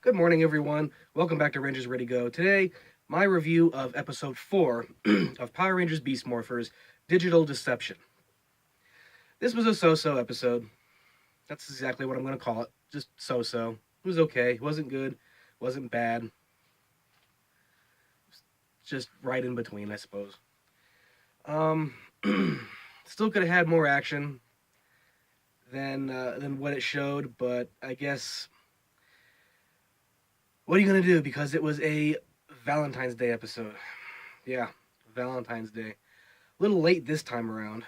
Good morning, everyone. Welcome back to Rangers Ready Go. Today, my review of episode 4 of Power Rangers Beast Morphers Digital Deception. This was a so so episode. That's exactly what I'm going to call it. Just so so. It was okay. It wasn't good. Wasn't bad. Just right in between, I suppose. Um, Still could have had more action than what it showed, but I guess what are you going to do? Because it was a Valentine's Day episode. Yeah, Valentine's Day. A little late this time around.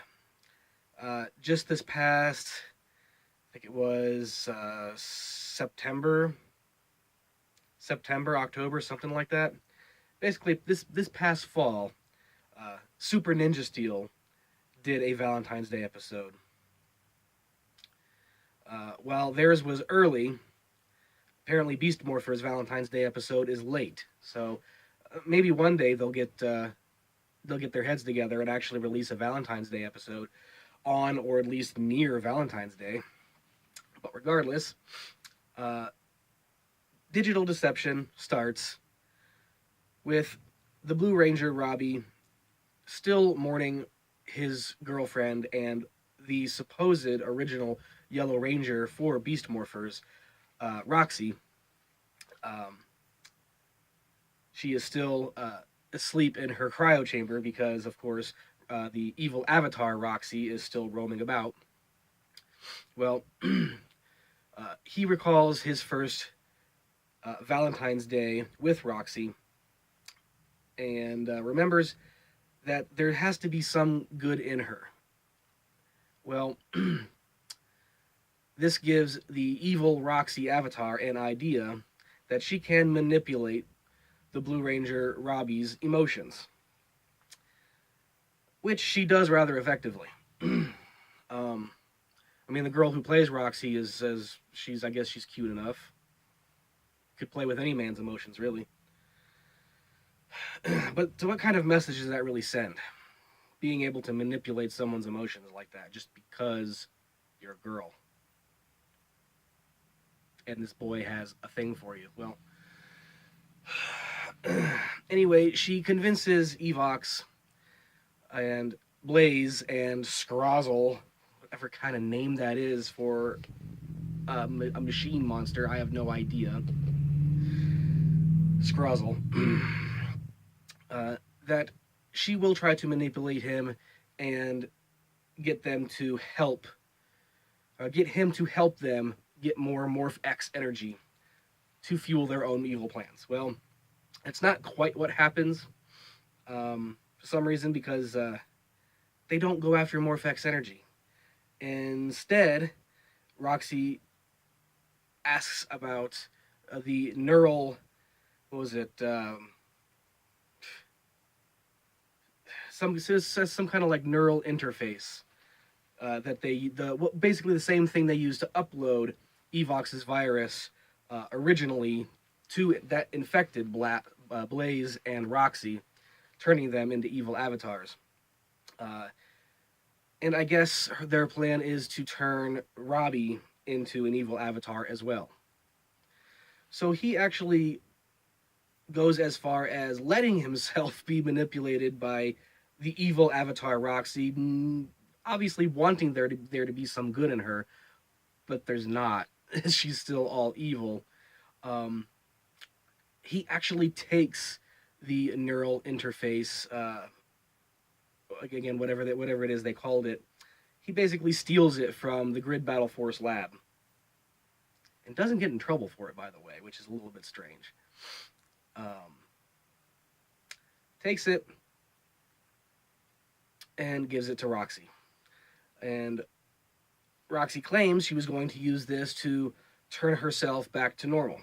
Just this past, I think it was September, October, something like that. Basically, this past fall, Super Ninja Steel did a Valentine's Day episode. While theirs was early, apparently Beast Morphers Valentine's Day episode is late. So maybe one day they'll get their heads together and actually release a Valentine's Day episode on or at least near Valentine's Day. But regardless, uh, Digital Deception starts with the Blue Ranger Robbie still mourning his girlfriend and the supposed original Yellow Ranger for Beast Morphers, Roxy. Um, she is still asleep in her cryo chamber because, of course, the evil avatar Roxy is still roaming about. Well, he recalls his first Valentine's Day with Roxy and remembers that there has to be some good in her. Well, this gives the evil Roxy avatar an idea that she can manipulate the Blue Ranger Robbie's emotions, which she does rather effectively. I mean, the girl who plays Roxy says I guess she's cute enough. Could play with any man's emotions, really. But to what kind of message does that really send? Being able to manipulate someone's emotions like that just because you're a girl and this boy has a thing for you. Well, anyway, she convinces Evox and Blaze and Scrozzle, whatever kind of name that is for a machine monster, I have no idea. Scrozzle. That she will try to manipulate him and get them to get him to help them get more Morph X energy to fuel their own evil plans. Well, it's not quite what happens for some reason because they don't go after Morph X energy. Instead, Roxy asks about the neural, what was it? Says some kind of like neural interface that basically the same thing they used to upload Evox's virus originally to that infected Blaze and Roxy, turning them into evil avatars. And I guess their plan is to turn Robbie into an evil avatar as well. So he actually goes as far as letting himself be manipulated by the evil avatar Roxy, obviously wanting there to be some good in her, but there's not. She's still all evil. He actually takes the neural interface, again, whatever it is they called it. He basically steals it from the Grid Battle Force lab, and doesn't get in trouble for it, by the way, which is a little bit strange. Takes it and gives it to Roxy. And Roxy claims she was going to use this to turn herself back to normal,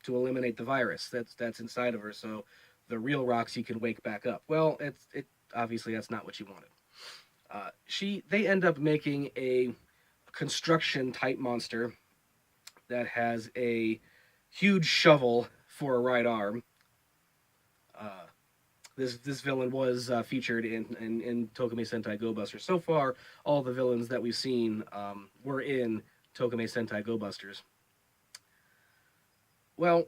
to eliminate the virus that's inside of her, so the real Roxy can wake back up. Well, it obviously that's not what she wanted. They end up making a construction type monster that has a huge shovel for a right arm. This villain was featured in Tokimei Sentai Go Busters. So far, all the villains that we've seen were in Tokimei Sentai Go Busters. Well,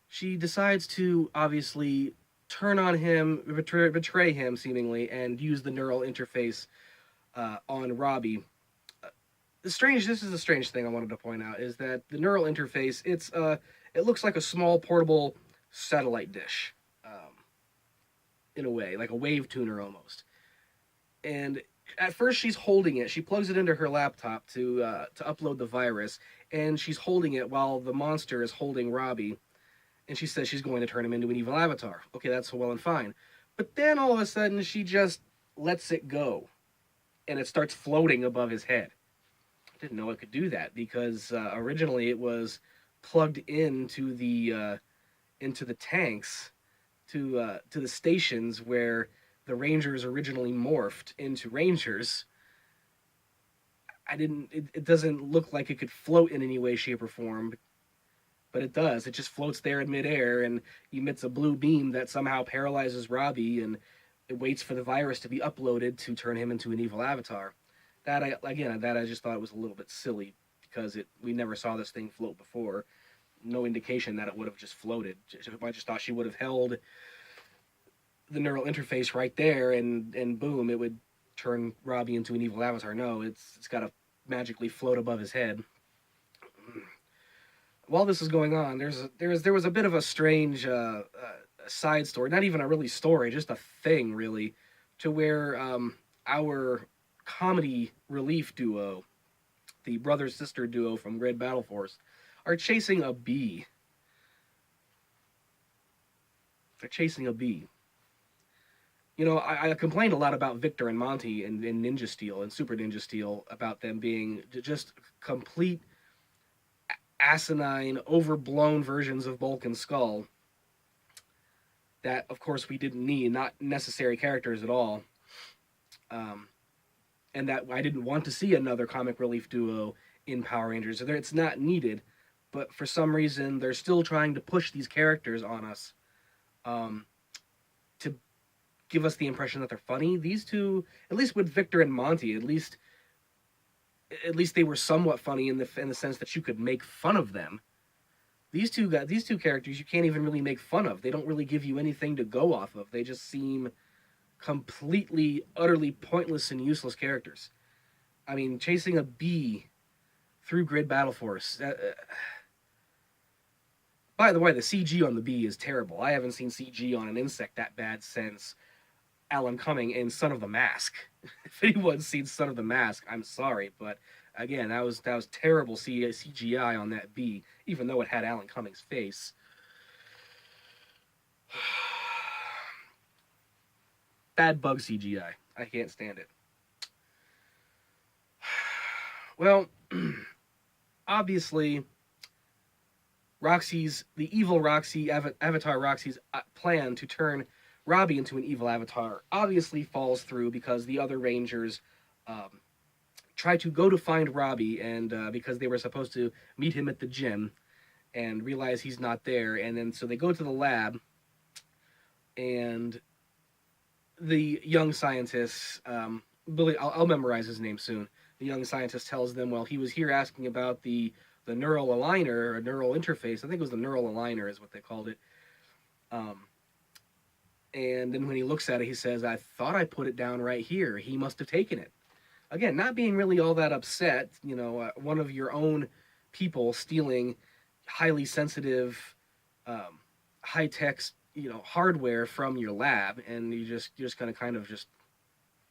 she decides to obviously turn on him, betray him seemingly, and use the neural interface on Robbie. This is a strange thing I wanted to point out is that the neural interface it looks like a small portable satellite dish, in a way, like a wave tuner almost. And at first she's holding it. She plugs it into her laptop to upload the virus, and she's holding it while the monster is holding Robbie. And she says she's going to turn him into an evil avatar. Okay, that's well and fine. But then all of a sudden she just lets it go, and it starts floating above his head. I didn't know it could do that because originally it was plugged into the tanks to the stations where the Rangers originally morphed into Rangers. I didn't. It doesn't look like it could float in any way, shape, or form, but it does. It just floats there in midair and emits a blue beam that somehow paralyzes Robbie, and it waits for the virus to be uploaded to turn him into an evil avatar. That I just thought it was a little bit silly because we never saw this thing float before. No indication that it would have just floated. I just thought she would have held the neural interface right there, and boom, it would turn Robbie into an evil avatar. No, it's got to magically float above his head. While this is going on, there was a bit of a strange side story, not even a really story, just a thing really, to where our comedy relief duo, the brother sister duo from Grid Battle Force, are chasing a bee. They're chasing a bee. You know, I complained a lot about Victor and Monty in Ninja Steel and Super Ninja Steel about them being just complete asinine, overblown versions of Bulk and Skull that, of course, we didn't need, not necessary characters at all. And that I didn't want to see another comic relief duo in Power Rangers. It's not needed, but for some reason, they're still trying to push these characters on us um, to give us the impression that they're funny. These two, at least with Victor and Monty, at least they were somewhat funny in the sense that you could make fun of them. These two characters you can't even really make fun of. They don't really give you anything to go off of. They just seem completely, utterly pointless and useless characters. I mean, chasing a bee through Grid Battle Force. By the way, the CG on the bee is terrible. I haven't seen CG on an insect that bad since Alan Cumming in Son of the Mask. If anyone's seen Son of the Mask, I'm sorry, but again, that was terrible CGI on that bee, even though it had Alan Cumming's face. Bad bug CGI. I can't stand it. Well, obviously, the evil Roxy, Avatar Roxy's plan to turn Robbie into an evil avatar obviously falls through because the other Rangers try to go to find Robbie, and because they were supposed to meet him at the gym and realize he's not there, and then so they go to the lab, and the young scientist, Billy, I'll memorize his name soon. The young scientist tells them, well, he was here asking about the neural aligner or neural interface. I think it was the neural aligner is what they called it. And then when he looks at it, he says, I thought I put it down right here. He must have taken it. Again, not being really all that upset, you know, one of your own people stealing highly sensitive, high-tech, you know, hardware from your lab, and you're just gonna kind of just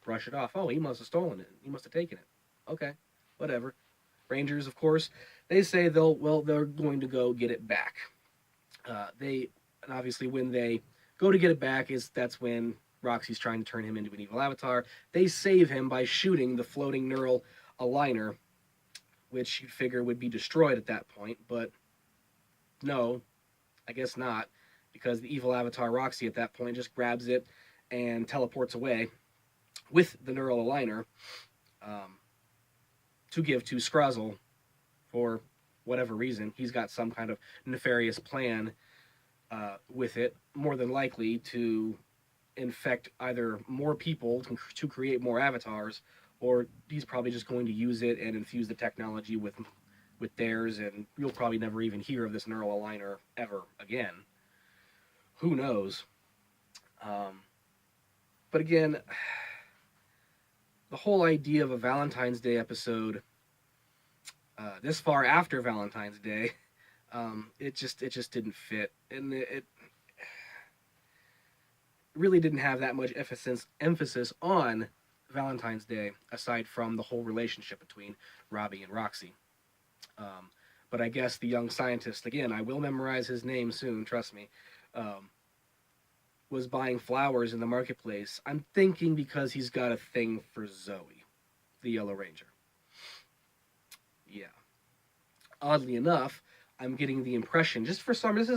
brush it off. Oh, he must have stolen it. He must have taken it. Okay, whatever. Rangers, of course, they say they're going to go get it back. And obviously when they go to get it back that's when Roxy's trying to turn him into an evil avatar. They save him by shooting the floating neural aligner, which you'd figure would be destroyed at that point, but no, I guess not, because the evil avatar Roxy at that point just grabs it and teleports away with the neural aligner to give to Scrozzle for whatever reason. He's got some kind of nefarious plan with it, more than likely to infect either more people to create more avatars, or he's probably just going to use it and infuse the technology with theirs, and you'll probably never even hear of this neural aligner ever again. Who knows? Um, but again, the whole idea of a Valentine's Day episode this far after Valentine's Day, it just didn't fit, and it really didn't have that much emphasis on Valentine's Day aside from the whole relationship between Robbie and Roxy. Um, but I guess the young scientist, again, I will memorize his name soon, trust me, um, was buying flowers in the marketplace. I'm thinking because he's got a thing for Zoe, the Yellow Ranger. Yeah. Oddly enough, I'm getting the impression, just for some, this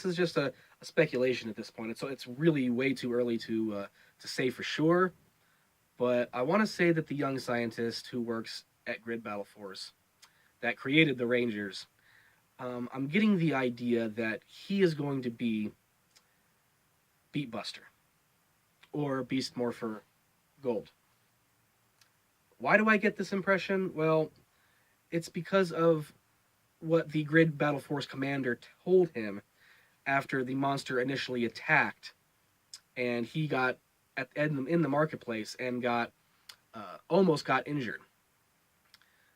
is just a speculation at this point. So it's really way too early to say for sure. But I want to say that the young scientist who works at Grid Battle Force that created the Rangers, I'm getting the idea that he is going to be Beatbuster or Beast Morpher Gold. Why do I get this impression? Well, it's because of what the Grid Battle Force commander told him after the monster initially attacked, and he got in the marketplace and got almost got injured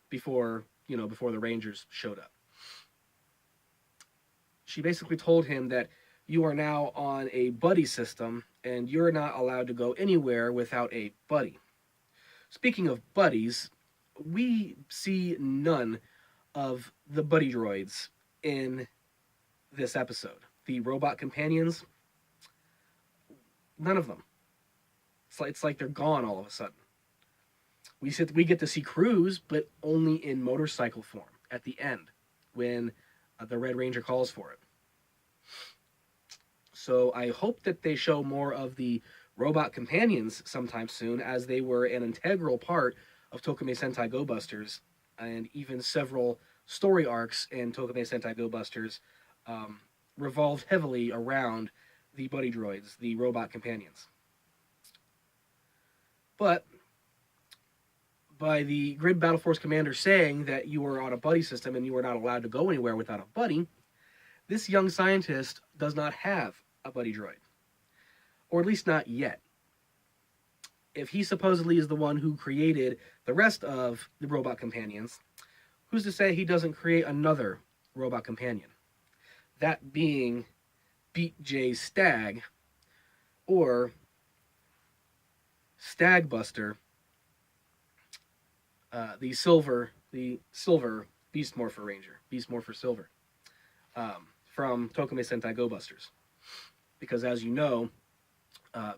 before before the Rangers showed up. She basically told him that you are now on a buddy system and you're not allowed to go anywhere without a buddy. Speaking of buddies, we see none of the buddy droids in this episode. The robot companions, none of them. It's like they're gone all of a sudden. We get to see Cruz, but only in motorcycle form at the end when the Red Ranger calls for it. So I hope that they show more of the robot companions sometime soon, as they were an integral part of Tokimei Sentai Go Busters, and even several story arcs in Tokimei Sentai Go Busters revolved heavily around the buddy droids, the robot companions. But by the Grid Battle Force commander saying that you are on a buddy system and you are not allowed to go anywhere without a buddy, this young scientist does not have a buddy droid. Or at least not yet. If he supposedly is the one who created the rest of the robot companions, who's to say he doesn't create another robot companion? That being Beat J Stag, or Stag Buster, the silver Beast Morpher Ranger, Beast Morpher Silver, from Tokimei Sentai Go Busters. Because as you know,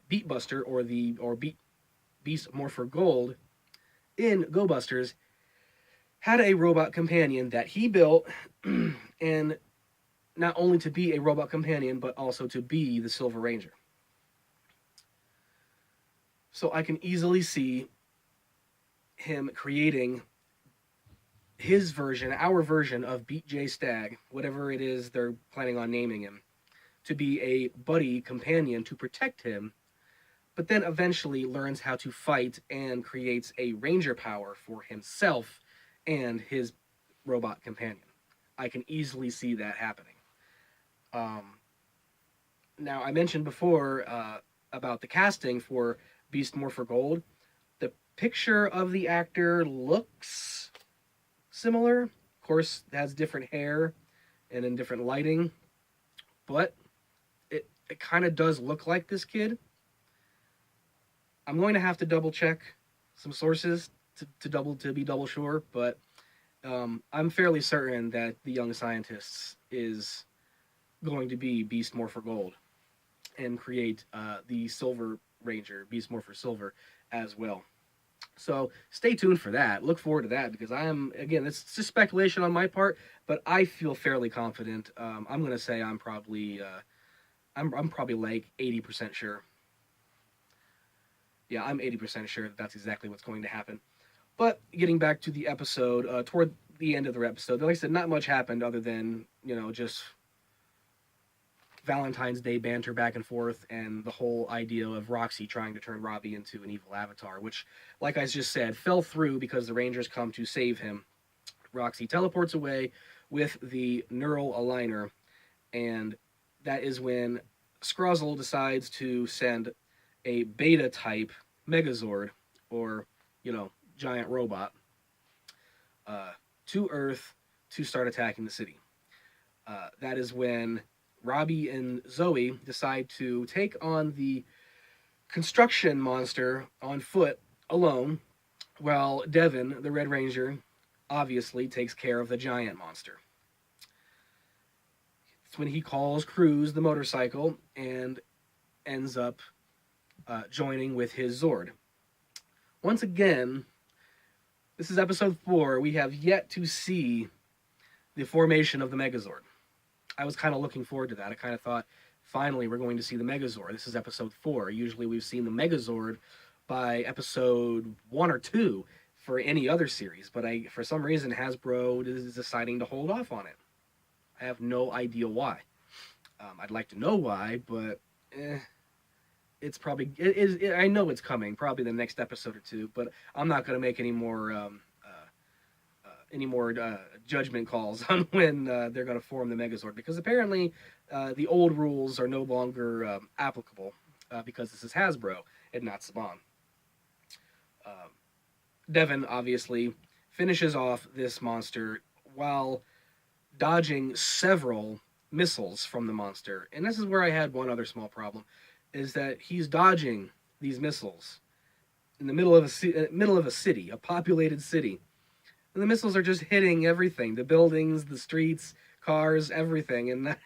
Beat Buster or Beast Morpher Gold in Go Busters had a robot companion that he built, and not only to be a robot companion, but also to be the Silver Ranger. So I can easily see him creating his version, our version of Beat J Stag, whatever it is they're planning on naming him, to be a buddy companion to protect him, but then eventually learns how to fight and creates a ranger power for himself and his robot companion. I can easily see that happening. Now, I mentioned before about the casting for Beast Morpher Gold. The picture of the actor looks similar. Of course, it has different hair and in different lighting, but it kind of does look like this kid. I'm going to have to double check some sources to be double sure, but I'm fairly certain that the young scientist is going to be Beast Morpher Gold and create the Silver Ranger, Beast Morpher Silver, as well. So stay tuned for that. Look forward to that, because again, it's just speculation on my part, but I feel fairly confident. I'm going to say I'm probably like 80% sure. Yeah, I'm 80% sure that's exactly what's going to happen. But getting back to the episode, toward the end of the episode, like I said, not much happened other than, just Valentine's Day banter back and forth, and the whole idea of Roxy trying to turn Robbie into an evil avatar, which, like I just said, fell through because the Rangers come to save him. Roxy teleports away with the neural aligner, and that is when Scrozzle decides to send a beta type Megazord, or, giant robot, uh, to Earth to start attacking the city. That is when Robbie and Zoe decide to take on the construction monster on foot alone, while Devin, the Red Ranger, obviously takes care of the giant monster. It's when he calls Cruz the motorcycle and ends up joining with his Zord. Once again, this is episode 4. We have yet to see the formation of the Megazord. I was kind of looking forward to that. I kind of thought, finally, we're going to see the Megazord. This is episode 4. Usually we've seen the Megazord by episode 1 or 2 for any other series, but for some reason, Hasbro is deciding to hold off on it. I have no idea why. I'd like to know why, but it's probably... I know it's coming, probably the next episode or 2, but I'm not going to make any more judgment calls on when they're going to form the Megazord, because apparently the old rules are no longer applicable because this is Hasbro and not Saban. Devin obviously finishes off this monster while dodging several missiles from the monster. And this is where I had one other small problem, is that he's dodging these missiles in the middle of a city, a populated city. And the missiles are just hitting everything, the buildings, the streets, cars, everything. And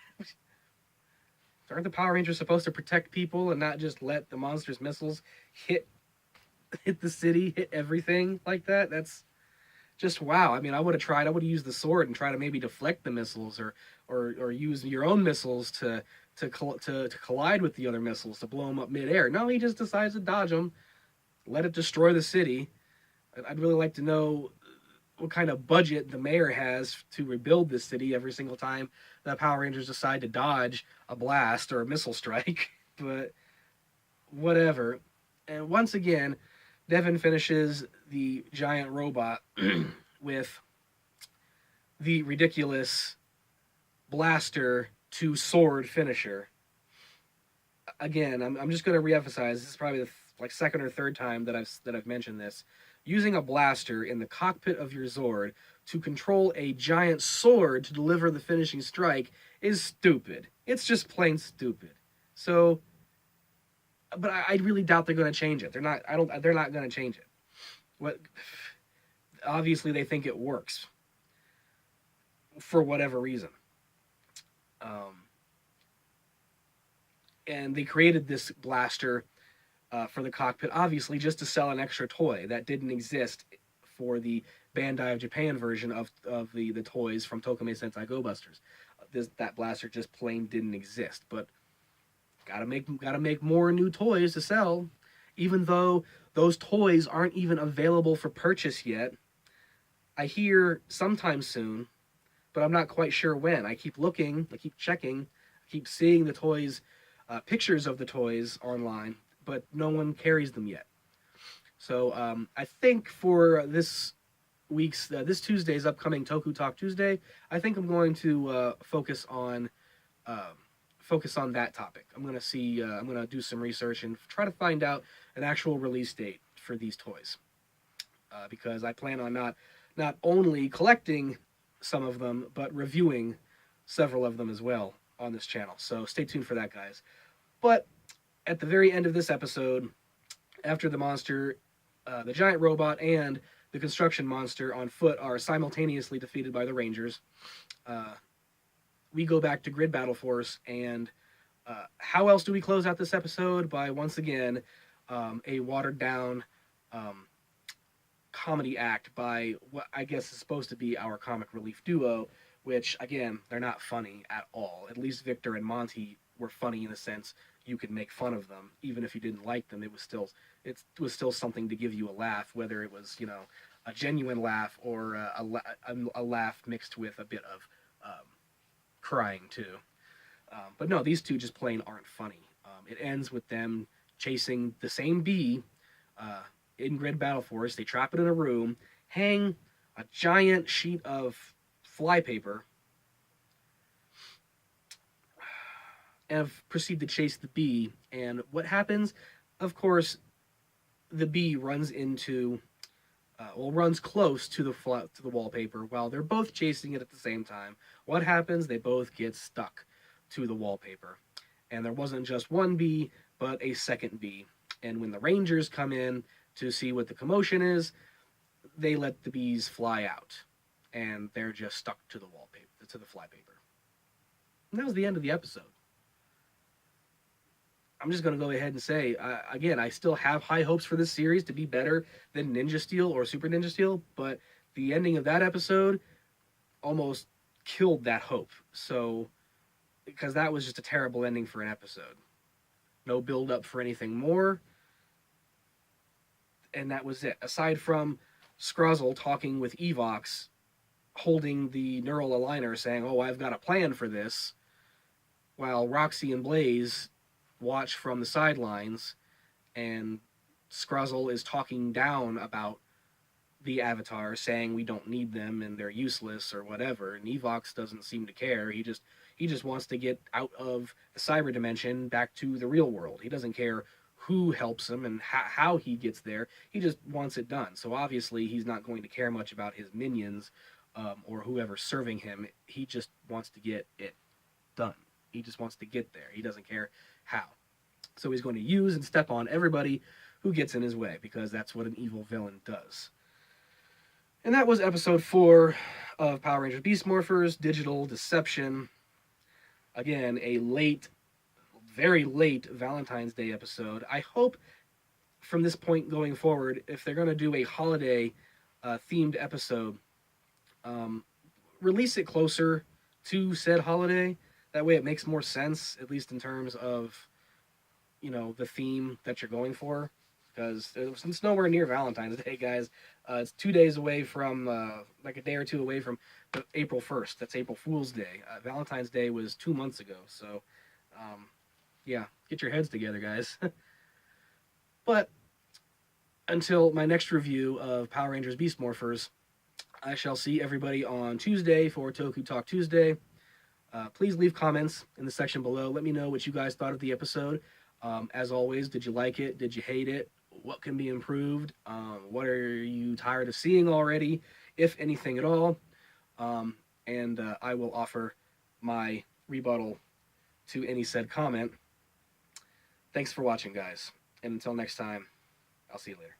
aren't the Power Rangers supposed to protect people and not just let the monster's missiles hit the city, hit everything like that? That's just wow. I mean, I would have used the sword and try to maybe deflect the missiles, or use your own missiles to collide with the other missiles to blow them up midair. No, he just decides to dodge them, let it destroy the city. I'd really like to know what kind of budget the mayor has to rebuild this city every single time the Power Rangers decide to dodge a blast or a missile strike. But whatever. And once again, Devin finishes the giant robot with the ridiculous blaster to sword finisher. Again, I'm just going to reemphasize, this is probably the second or third time that I've mentioned this. Using a blaster in the cockpit of your Zord to control a giant sword to deliver the finishing strike is stupid. It's just plain stupid. So, but I really doubt they're going to change it. They're not going to change it. Obviously they think it works for whatever reason. And they created this blaster for the cockpit, obviously just to sell an extra toy that didn't exist for the Bandai of Japan version of the toys from Tokamei Sentai Go Busters. That blaster just plain didn't exist, but gotta make more new toys to sell, even though those toys aren't even available for purchase yet. I hear sometime soon, but I'm not quite sure when. I keep looking, I keep checking, I keep seeing the toys, pictures of the toys online, but no one carries them yet. So I think for this Tuesday's upcoming Toku Talk Tuesday, I think I'm going to focus on that topic. I'm going to do some research and try to find out an actual release date for these toys, because I plan on not only collecting some of them, but reviewing several of them as well on this channel. So stay tuned for that, guys. But at the very end of this episode, after the monster, the giant robot, and the construction monster on foot are simultaneously defeated by the Rangers, we go back to Grid Battle Force, and how else do we close out this episode? By, once again, a watered-down comedy act by what I guess is supposed to be our comic relief duo, which, again, they're not funny at all. At least Victor and Monty were funny in the sense you could make fun of them. Even if you didn't like them, it was still something to give you a laugh, whether it was, a genuine laugh or a laugh mixed with a bit of crying too. But no, these two just plain aren't funny. It ends with them chasing the same bee uh, in Grid Battle Force. They trap it in a room, hang a giant sheet of flypaper, and proceed to chase the bee. And what happens? Of course, the bee runs into, runs close to the wallpaper while they're both chasing it at the same time. What happens? They both get stuck to the wallpaper, and there wasn't just one bee, but a second bee. And when the Rangers come in to see what the commotion is, they let the bees fly out, and they're just stuck to the wallpaper, to the flypaper. And that was the end of the episode. I'm just going to go ahead and say, again, I still have high hopes for this series to be better than Ninja Steel or Super Ninja Steel, but the ending of that episode almost killed that hope. So, because that was just a terrible ending for an episode. No build up for anything more, and that was it. Aside from Scrozzle talking with Evox, holding the neural aligner, saying, "Oh, I've got a plan for this," while Roxy and Blaze watch from the sidelines, and Scrozzle is talking down about the Avatar, saying we don't need them and they're useless or whatever. And Evox doesn't seem to care. He just wants to get out of the cyber dimension back to the real world. He doesn't care who helps him and how he gets there. He just wants it done. So obviously he's not going to care much about his minions or whoever's serving him. He just wants to get it done. He just wants to get there. He doesn't care how. So he's going to use and step on everybody who gets in his way, because that's what an evil villain does. And that was episode 4 of Power Rangers Beast Morphers, Digital Deception. Again, a late, very late Valentine's Day episode. I hope from this point going forward, if they're going to do a holiday themed episode, release it closer to said holiday. That way it makes more sense, at least in terms of, the theme that you're going for. Because it's nowhere near Valentine's Day, guys. It's 2 days away from, like a day or two away from April 1st. That's April Fool's Day. Valentine's Day was 2 months ago. So, yeah, get your heads together, guys. But until my next review of Power Rangers Beast Morphers, I shall see everybody on Tuesday for Toku Talk Tuesday. Please leave comments in the section below. Let me know what you guys thought of the episode. As always, did you like it? Did you hate it? What can be improved? What are you tired of seeing already, if anything at all? And I will offer my rebuttal to any said comment. Thanks for watching, guys. And until next time, I'll see you later.